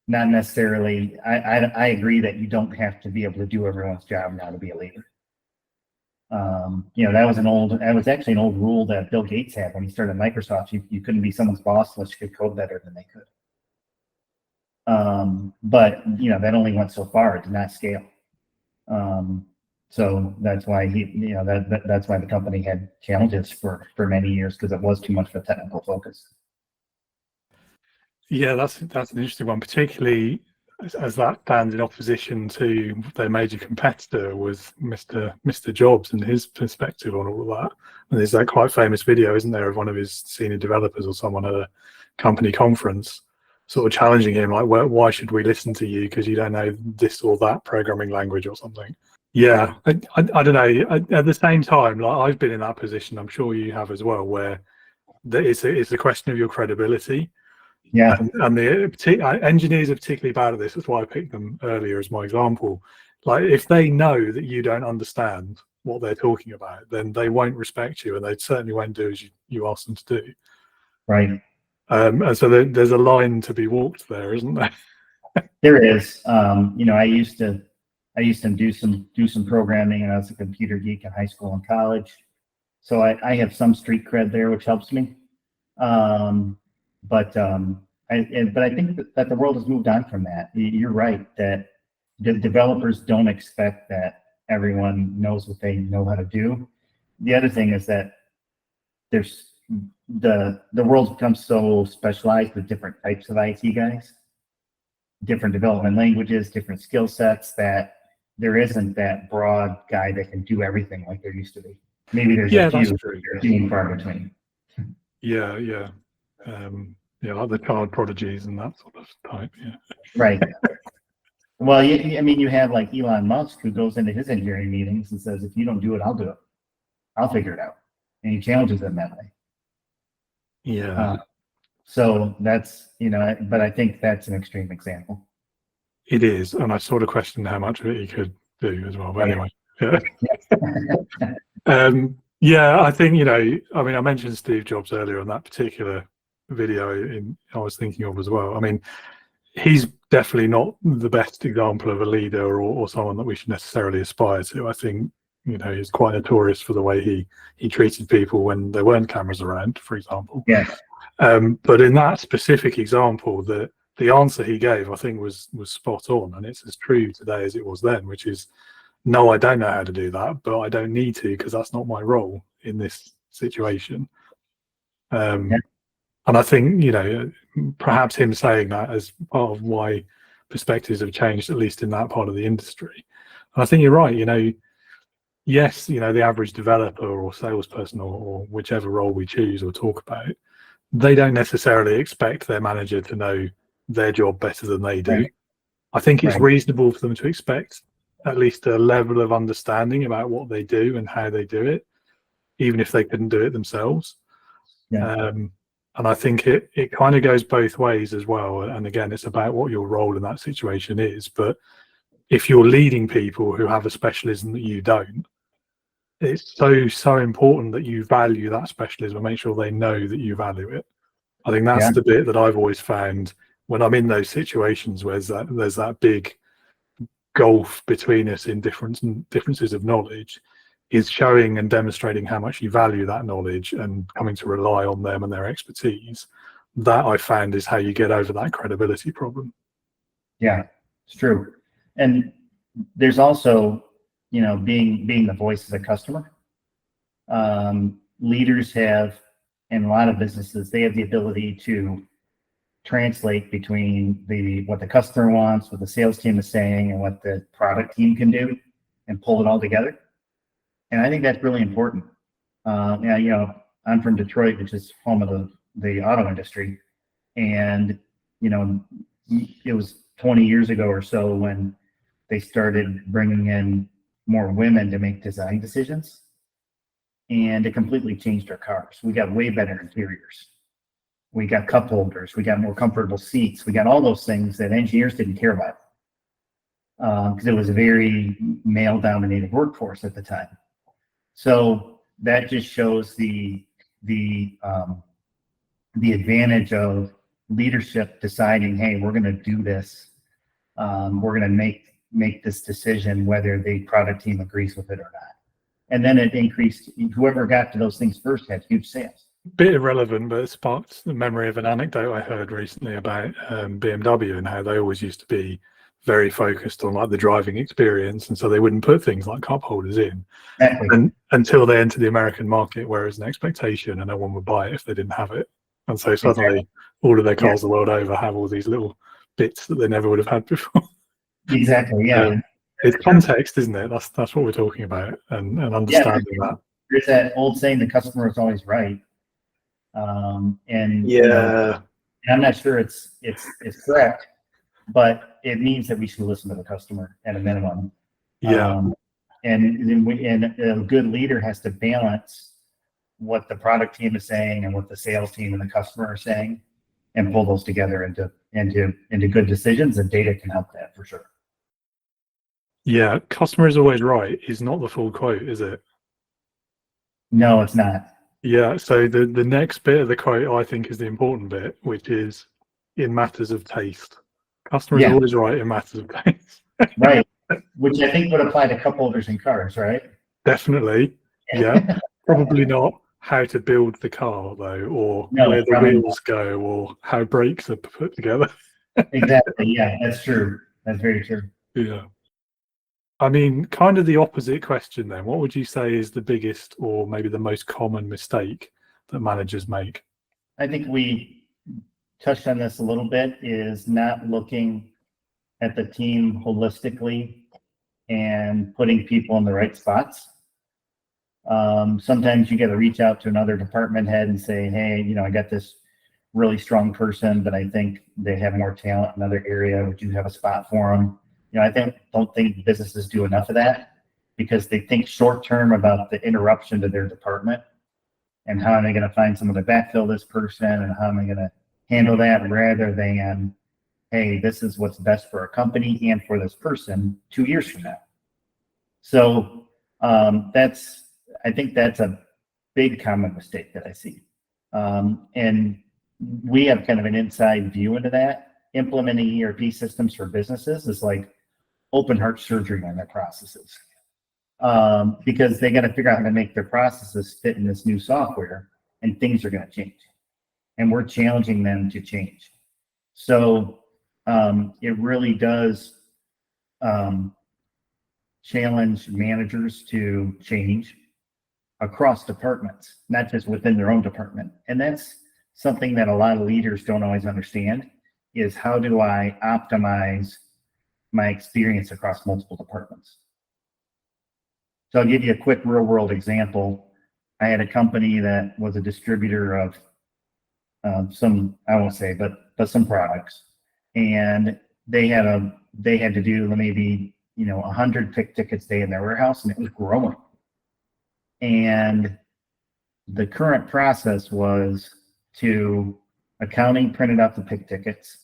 Not necessarily, I agree that you don't have to be able to do everyone's job now to be a leader. That was actually an old rule that Bill Gates had when he started Microsoft. You couldn't be someone's boss unless you could code better than they could. But that only went so far. It did not scale. So that's why that's why the company had challenges for many years, because it was too much of a technical focus. Yeah, that's an interesting one, particularly as that stands in opposition to their major competitor was Mr. Jobs and his perspective on all of that. And there's that quite famous video, isn't there, of one of his senior developers or someone at a company conference sort of challenging him, like, why should we listen to you because you don't know this or that programming language or something. Yeah, I don't know. At the same time, like, I've been in that position, I'm sure you have as well, where it's a question of your credibility. Yeah. And the engineers are particularly bad at this. That's why I picked them earlier as my example. Like, if they know that you don't understand what they're talking about, then they won't respect you, and they certainly won't do as you ask them to do. Right. And so there's a line to be walked there, isn't there? There is. I used to do some programming, and I was a computer geek in high school and college, so I have some street cred there, which helps me. But I think that the world has moved on from that. You're right that the developers don't expect that everyone knows what they know how to do. The other thing is that there's the world's become so specialized with different types of IT guys, different development languages, different skill sets, that there isn't that broad guy that can do everything like there used to be. Maybe there's a few, they're few and far between. Yeah. Like the child prodigies and that sort of type. Yeah. Right. Well, you have like Elon Musk, who goes into his engineering meetings and says, if you don't do it, I'll do it. I'll figure it out. And he challenges them that way. Yeah. So that's, but I think that's an extreme example. It is. And I sort of questioned how much of it he could do as well. But anyway. Yeah. I think, I mentioned Steve Jobs earlier on that particular video I was thinking of as well. I mean, he's definitely not the best example of a leader or someone that we should necessarily aspire to. I think, he's quite notorious for the way he treated people when there weren't cameras around, for example. Yes. But in that specific example, the answer he gave, I think, was spot on, and it's as true today as it was then, which is, no, I don't know how to do that, but I don't need to, because that's not my role in this situation. And I think, perhaps him saying that as part of why perspectives have changed, at least in that part of the industry. And I think you're right, yes, the average developer or salesperson or whichever role we choose or talk about, they don't necessarily expect their manager to know their job better than they do. Right. I think it's reasonable for them to expect at least a level of understanding about what they do and how they do it, even if they couldn't do it themselves. Yeah. And I think it kind of goes both ways as well. And again, it's about what your role in that situation is. But if you're leading people who have a specialism that you don't, it's so important that you value that specialism and make sure they know that you value it. I think that's the bit that I've always found when I'm in those situations where there's that big gulf between us in differences of knowledge, is showing and demonstrating how much you value that knowledge and coming to rely on them and their expertise. That I found is how you get over that credibility problem. Yeah, it's true. And there's also, being the voice of the customer. Leaders have, in a lot of businesses, they have the ability to translate between what the customer wants, what the sales team is saying, and what the product team can do, and pull it all together. And I think that's really important. I'm from Detroit, which is home of the auto industry. And, it was 20 years ago or so when they started bringing in more women to make design decisions. And it completely changed our cars. We got way better interiors. We got cup holders. We got more comfortable seats. We got all those things that engineers didn't care about, because it was a very male-dominated workforce at the time. So that just shows the advantage of leadership deciding, hey, we're going to do this. We're going to make this decision whether the product team agrees with it or not. And then it increased. Whoever got to those things first had huge sales. Bit irrelevant, but it sparked the memory of an anecdote I heard recently about BMW and how they always used to be very focused on like the driving experience, and so they wouldn't put things like cup holders in until they entered the American market, where it's an expectation and no one would buy it if they didn't have it. And so suddenly all of their cars the world over have all these little bits that they never would have had before. Exactly. Yeah. It's context, isn't it? That's what we're talking about, and understanding that. There's that old saying, the customer is always right. And I'm not sure it's correct, but it means that we should listen to the customer at a minimum. And a good leader has to balance what the product team is saying and what the sales team and the customer are saying, and pull those together into good decisions. And data can help that for sure. Yeah, customer is always right is not the full quote, is it? No, it's not. Yeah, so the next bit of the quote I think is the important bit, which is in matters of taste. Customer is always right in matters of taste. Right, which I think would apply to cup holders in cars, right? Definitely, yeah. Probably not how to build the car, though, or where the wheels go, or how brakes are put together. Exactly, yeah, that's true. That's very true. Yeah. I mean, kind of the opposite question then. What would you say is the biggest or maybe the most common mistake that managers make? I think we touched on this a little bit, is not looking at the team holistically and putting people in the right spots. Sometimes you got to reach out to another department head and say, hey, I got this really strong person, but I think they have more talent in another area. Would you have a spot for them? I don't think businesses do enough of that, because they think short term about the interruption to their department and how am I going to find someone to backfill this person and how am I going to handle that, rather than, hey, this is what's best for our company and for this person 2 years from now. So I think that's a big common mistake that I see. And we have kind of an inside view into that. Implementing ERP systems for businesses is like open heart surgery on their processes, because they got to figure out how to make their processes fit in this new software, and things are going to change, and we're challenging them to change. So it really does challenge managers to change across departments, not just within their own department. And that's something that a lot of leaders don't always understand, is how do I optimize my experience across multiple departments? So I'll give you a quick real world example. I had a company that was a distributor of some, I won't say, but some products. And they had to do maybe 100 pick tickets a day in their warehouse, and it was growing. And the current process was to accounting printed out the pick tickets,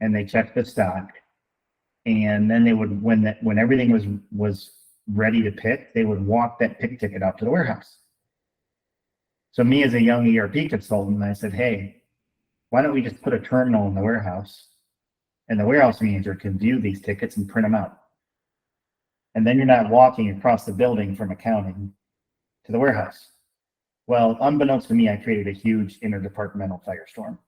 and they checked the stock, and then they would, when everything was ready to pick, they would walk that pick ticket out to the warehouse. So me as a young ERP consultant, I said, hey, why don't we just put a terminal in the warehouse, and the warehouse manager can view these tickets and print them out. And then you're not walking across the building from accounting to the warehouse. Well, unbeknownst to me, I created a huge interdepartmental firestorm,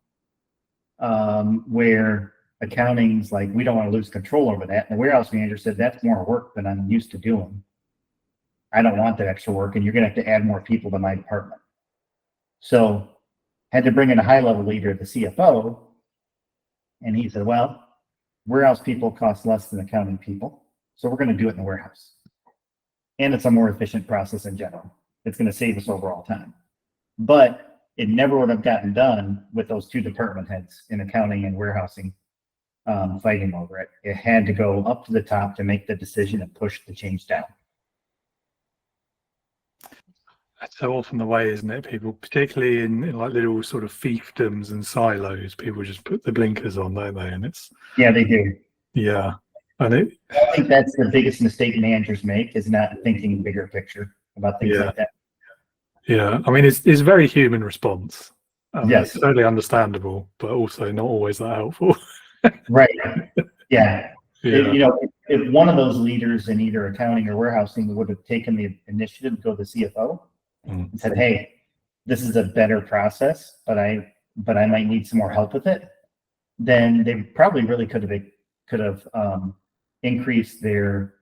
where accounting's like, we don't want to lose control over that. And the warehouse manager said, that's more work than I'm used to doing. I don't want that extra work, and you're going to have to add more people to my department. So had to bring in a high-level leader, the CFO, and he said, well, warehouse people cost less than accounting people, so we're going to do it in the warehouse. And it's a more efficient process in general. It's going to save us overall time. But it never would have gotten done with those two department heads in accounting and warehousing fighting over it. It had to go up to the top to make the decision and push the change down. That's so often the way, isn't it? People, particularly in like little sort of fiefdoms and silos, people just put the blinkers on, don't they? And it's they do. Yeah, and I think that's the biggest mistake managers make, is not thinking bigger picture about things like that. Yeah, I mean, it's a very human response. Yes. It's totally understandable, but also not always that helpful. Right. Yeah. Yeah. If one of those leaders in either accounting or warehousing would have taken the initiative to go to the CFO Mm. and said, "Hey, this is a better process, but I might need some more help with it," then they probably really could have increased their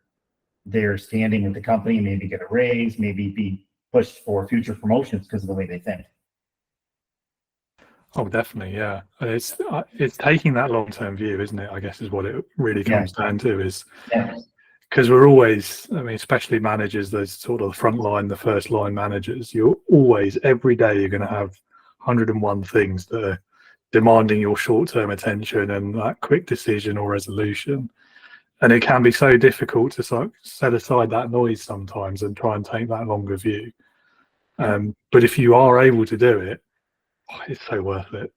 standing with the company, maybe get a raise, maybe be pushed for future promotions because of the way they think. Oh, definitely, yeah. It's taking that long-term view, isn't it? I guess is what it really comes down to, is Yeah. because we're always, I mean, especially managers, those sort of the front line, the first line managers, you're always, every day, you're going to have 101 things that are demanding your short-term attention and that quick decision or resolution. And it can be so difficult to set aside that noise sometimes and try and take that longer view. But if you are able to do it, it's so worth it.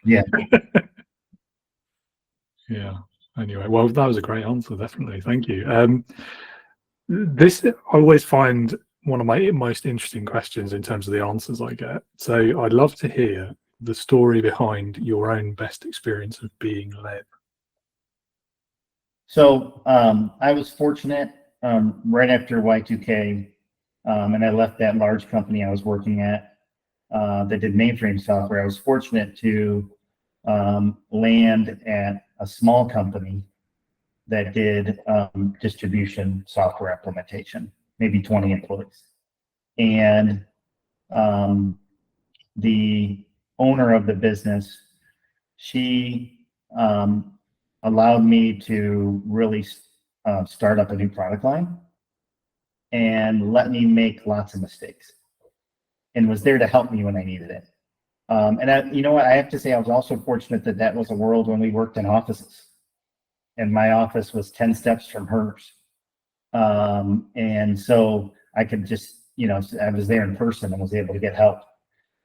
Yeah. Yeah. Anyway, well, that was a great answer, definitely. Thank you. This, I always find one of my most interesting questions in terms of the answers I get. So I'd love to hear the story behind your own best experience of being led. So I was fortunate right after Y2K, and I left that large company I was working at that did mainframe software. I was fortunate to land at a small company that did distribution software implementation, maybe 20 employees. And the owner of the business, she allowed me to really start up a new product line and let me make lots of mistakes, and was there to help me when I needed it. And you know what? I have to say, I was also fortunate that was a world when we worked in offices, and my office was 10 steps from hers. And so I could just, I was there in person and was able to get help.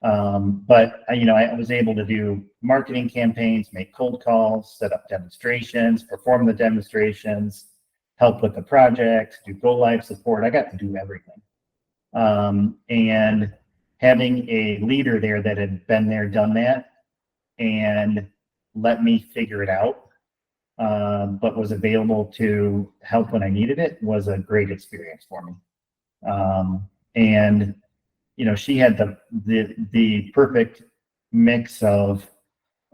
But I was able to do marketing campaigns, make cold calls, set up demonstrations, perform the demonstrations, help with the project, do go live support. I got to do everything. And having a leader there that had been there, done that, and let me figure it out, but was available to help when I needed it, was a great experience for me. And she had the perfect mix of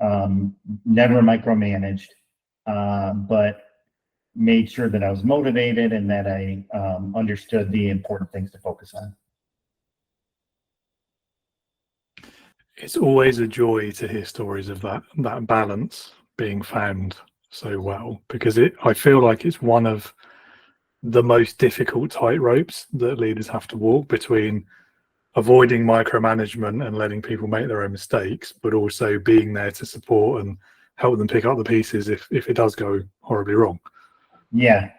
never micromanaged, but made sure that I was motivated and that I understood the important things to focus on. It's always a joy to hear stories of that balance being found so well, because I feel like it's one of the most difficult tightropes that leaders have to walk, between avoiding micromanagement and letting people make their own mistakes, but also being there to support and help them pick up the pieces if it does go horribly wrong. Yeah,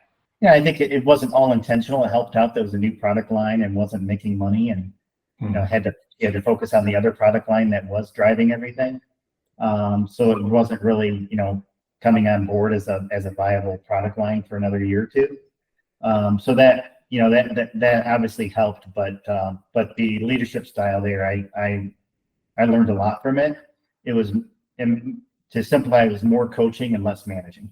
I think it wasn't all intentional. It helped out. There was a new product line and wasn't making money, and had to focus on the other product line that was driving everything. So it wasn't really coming on board as a viable product line for another year or two. So that that obviously helped, but the leadership style there, I learned a lot from it. It was, to simplify, it was more coaching and less managing.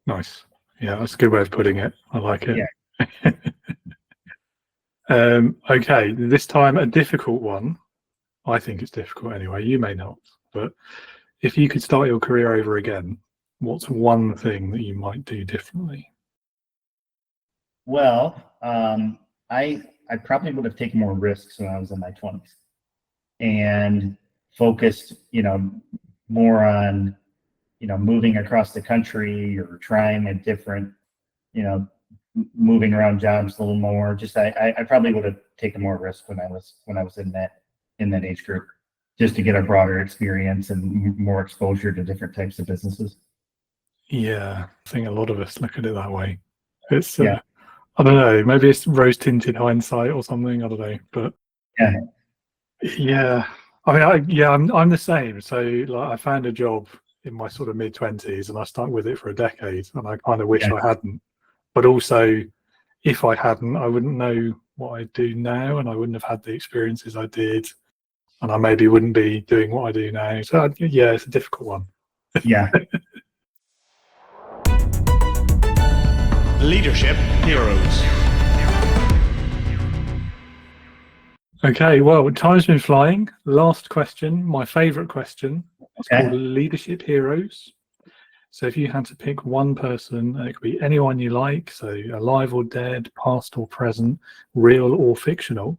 Nice. Yeah, that's a good way of putting it. I like it. Yeah. Okay, this time a difficult one. I think it's difficult anyway. You may not, but if you could start your career over again, what's one thing that you might do differently? Well, I probably would have taken more risks when I was in my 20s and focused, more on, moving across the country or trying a different, moving around jobs a little more. Just I probably would have taken more risk when I was in that age group, just to get a broader experience and more exposure to different types of businesses. Yeah, I think a lot of us look at it that way. It's I don't know, maybe it's rose-tinted hindsight or something. I don't know, but yeah. I mean, I'm the same. So like, I found a job in my sort of mid-20s and I stuck with it for a decade, and I kind of wish I hadn't. But also, if I hadn't, I wouldn't know what I do now, and I wouldn't have had the experiences I did, and I maybe wouldn't be doing what I do now. So yeah, it's a difficult one. Yeah. Leadership heroes. Okay, well, time's been flying. Last question, my favorite question. It's Okay. called Leadership Heroes. So if you had to pick one person, it could be anyone you like, so alive or dead, past or present, real or fictional,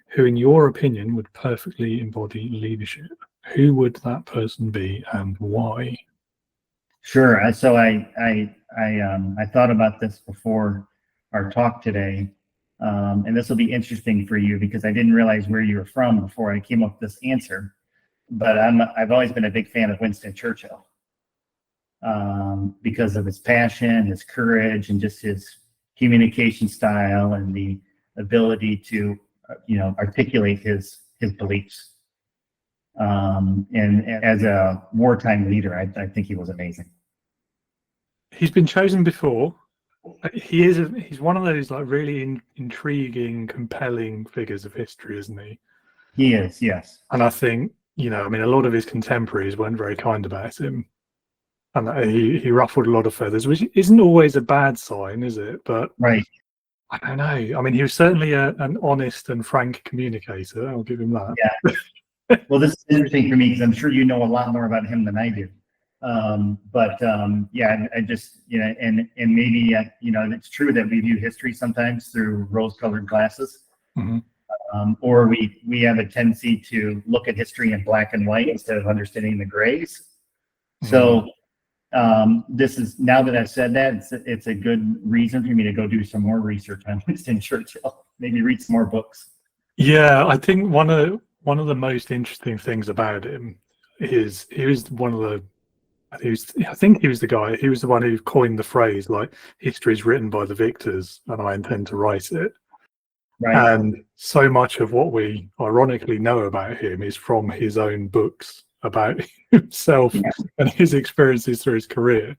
who in your opinion would perfectly embody leadership. Who would that person be and why? Sure. So I thought about this before our talk today, and this will be interesting for you because I didn't realize where you were from before I came up with this answer. But I've always been a big fan of Winston Churchill, because of his passion, his courage, and just his communication style and the ability to, articulate his beliefs. And as a wartime leader, I think he was amazing. He's been chosen before. He's one of those like really intriguing, compelling figures of history, isn't he? He is, yes. And I think, a lot of his contemporaries weren't very kind about him. And he ruffled a lot of feathers, which isn't always a bad sign, is it? But Right. I don't know. I mean, he was certainly an honest and frank communicator. I'll give him that. Yeah. Well, this is interesting for me because I'm sure you know a lot more about him than I do. Yeah, I just, and maybe, it's true that we view history sometimes through rose-colored glasses. Mm-hmm. Or we have a tendency to look at history in black and white instead of understanding the grays. Mm-hmm. So this is, now that I've said that, it's a good reason for me to go do some more research on Winston Churchill. Maybe read some more books. Yeah, I think one of the most interesting things about him is he was one of the. I think he was the guy. He was the one who coined the phrase like "history is written by the victors, and I intend to write it." Right. And so much of what we ironically know about him is from his own books about himself and his experiences through his career.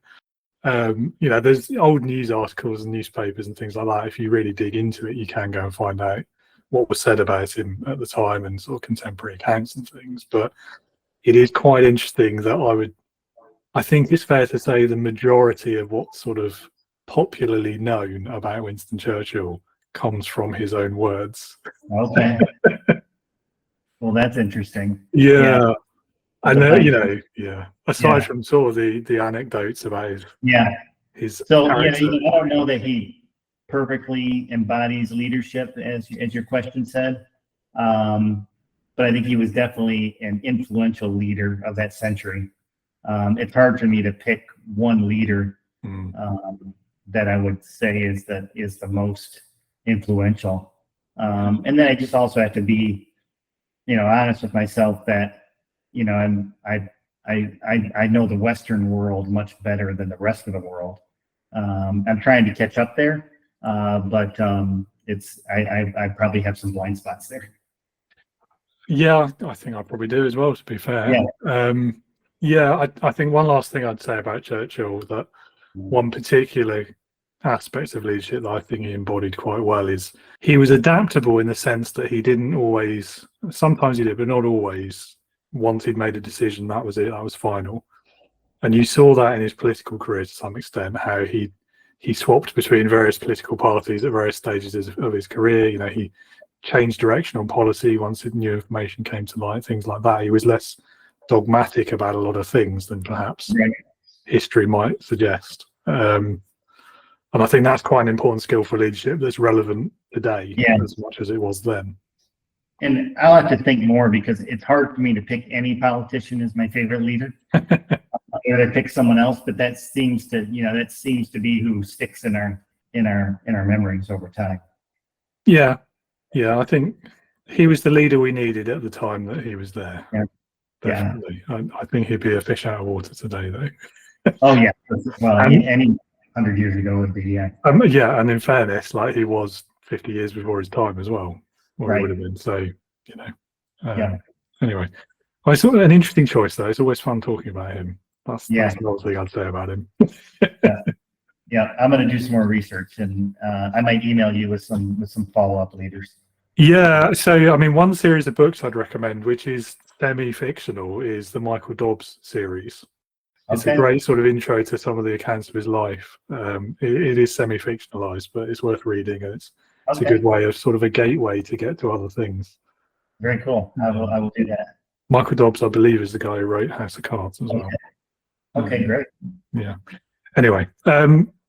There's old news articles and newspapers and things like that. If you really dig into it, you can go and find out what was said about him at the time and sort of contemporary accounts and things. But it is quite interesting that I think it's fair to say the majority of what's sort of popularly known about Winston Churchill comes from his own words. Okay. Well, that's interesting. Yeah. And aside Yeah. from sort of the anecdotes about his so character. I don't know that he perfectly embodies leadership as your question said, but I think he was definitely an influential leader of that century. It's hard for me to pick one leader that I would say is the most influential, and then I just also have to be honest with myself that I know the Western world much better than the rest of the world. I'm trying to catch up there, but I probably have some blind spots there. Yeah, I think I probably do as well, to be fair. Yeah. I think one last thing I'd say about Churchill, that one particular aspect of leadership that I think he embodied quite well is he was adaptable in the sense that he didn't always, sometimes he did, but not always. Once he'd made a decision, that was it, that was final. And you saw that in his political career to some extent, how he swapped between various political parties at various stages of his career. He changed direction on policy once new information came to light, things like that. He was less dogmatic about a lot of things than perhaps history might suggest. And I think that's quite an important skill for leadership that's relevant today as much as it was then. And I'll have to think more because it's hard for me to pick any politician as my favorite leader. Or to pick someone else, but that seems to be who sticks in our memories over time. Yeah, I think he was the leader we needed at the time that he was there. Yeah. Definitely. I think he'd be a fish out of water today, though. Oh yeah. Well, any 100 years ago would be and in fairness, like he was 50 years before his time as well. Or he would have been. So Anyway, I saw an interesting choice though. It's always fun talking about him. That's another thing I'd say about him. Yeah, I'm going to do some more research, and I might email you with some follow-up leaders. Yeah, so I mean, one series of books I'd recommend, which is semi-fictional, is the Michael Dobbs series. It's a Okay. great sort of intro to some of the accounts of his life. It is semi-fictionalized, but it's worth reading, and it's a good way of sort of a gateway to get to other things. Very cool. I will do that. Michael Dobbs, I believe, is the guy who wrote House of Cards as well. Okay, great. Yeah. Anyway,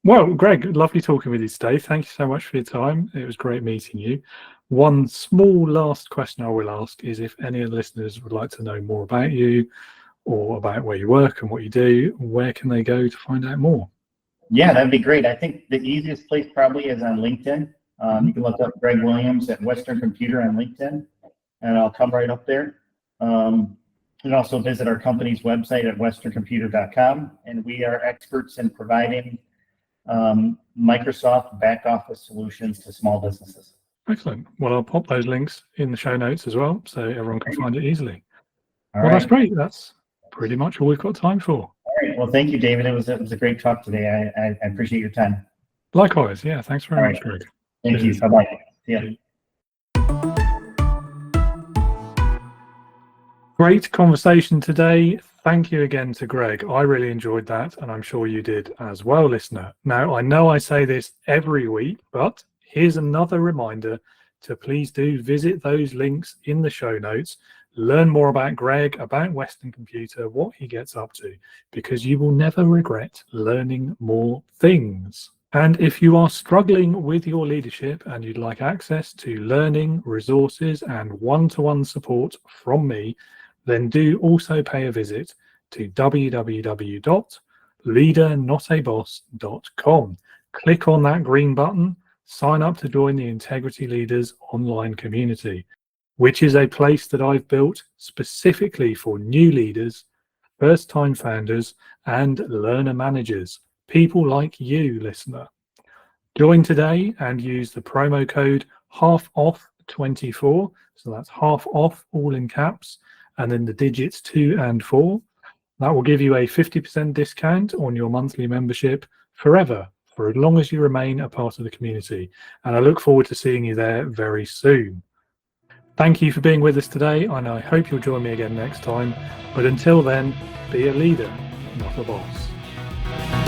well, Greg, lovely talking with you today. Thank you so much for your time. It was great meeting you. One small last question I will ask is if any of the listeners would like to know more about you or about where you work and what you do, where can they go to find out more? Yeah, that'd be great. I think the easiest place probably is on LinkedIn. You can look up Greg Williams at Western Computer on LinkedIn, and I'll come right up there. You can also visit our company's website at westerncomputer.com, and we are experts in providing Microsoft back office solutions to small businesses. Excellent. Well, I'll pop those links in the show notes as well, so everyone can find it easily. All well, right. That's great. That's pretty much all we've got time for. All right. Well, thank you, David. It was a great talk today. I appreciate your time. Likewise. Yeah. Thanks very All much, Greg. Thank Cheers. you. Bye-bye. See ya. Great conversation today. Thank you again to Greg. I really enjoyed that, and I'm sure you did as well, listener. Now, I know I say this every week, but here's another reminder to please do visit those links in the show notes. Learn more about Greg, about Western Computer, what he gets up to, because you will never regret learning more things. And if you are struggling with your leadership and you'd like access to learning, resources, and one-to-one support from me, then do also pay a visit to www.leadernotaboss.com. Click on that green button, sign up to join the Integrity Leaders online community, which is a place that I've built specifically for new leaders, first-time founders, and learner managers, people like you, listener. Join today and use the promo code HALFOFF24, so that's half off, all in caps, and then the digits 2 and 4. That will give you a 50% discount on your monthly membership forever, for as long as you remain a part of the community. And I look forward to seeing you there very soon. Thank you for being with us today, and I hope you'll join me again next time. But until then, be a leader, not a boss.